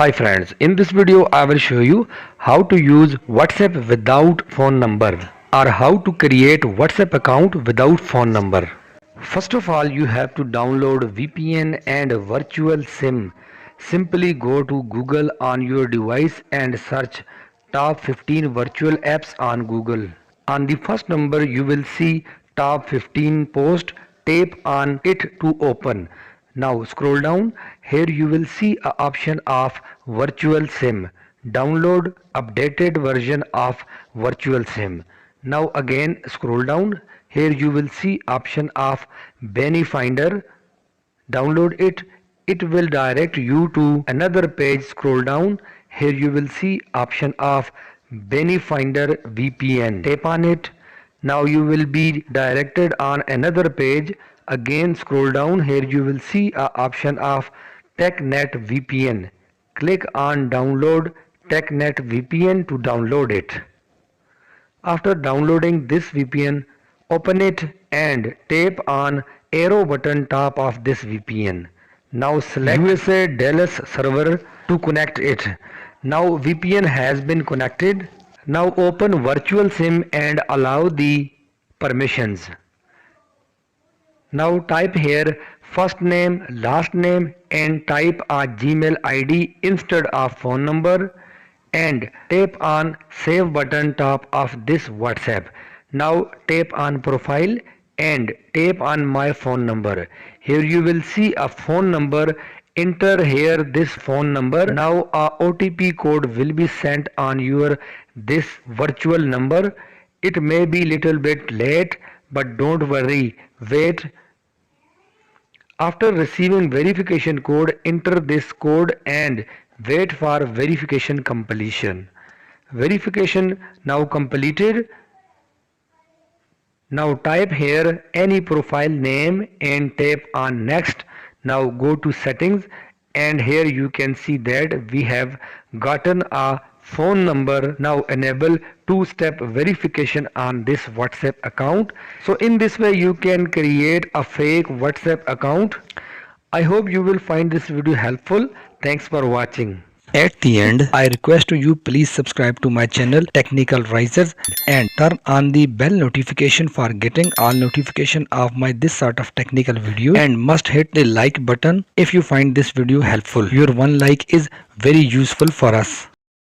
Hi friends, in this video I will show you how to use WhatsApp without phone number or how to create WhatsApp account without phone number. First of all, you have to download VPN and virtual SIM. Simply go to Google on your device and search top 15 virtual apps on Google. On the first number you will see top 15 post. Tap on it to open. Now scroll down. Here you will see a option of virtual SIM. Download updated version of virtual SIM. Now again scroll down. Here you will see option of Benefinder. Download it. It will direct you to another page. Scroll down. Here you will see option of Benefinder VPN. Tap on it. Now you will be directed on another page. Again scroll down. Here you will see a option of TechNet VPN. Click on download TechNet VPN to download it. After downloading this VPN, open it and tap on arrow button top of this VPN. Now select USA Dallas server to connect it. Now VPN has been connected. Now open virtual SIM and allow the permissions. Now type here first name, last name and type a Gmail ID instead of phone number and tap on save button top of this WhatsApp. Now tap on profile and tap on my phone number. Here you will see a phone number. Enter here this phone number. Now a OTP code will be sent on your this virtual number. It may be little bit late, but don't worry, wait. After receiving verification code, enter this code and wait for verification completion. Verification now completed. Now type here any profile name and tap on next. Now go to settings and here you can see that we have gotten a phone number. Now enable two-step verification on this WhatsApp account. So in this way you can create a fake WhatsApp account. I hope you will find this video helpful. Thanks for watching. At the end, I request you please subscribe to my channel Technical Risers and turn on the bell notification for getting all notification of my this sort of technical video, and must hit the like button if you find this video helpful. Your one like is very useful for us.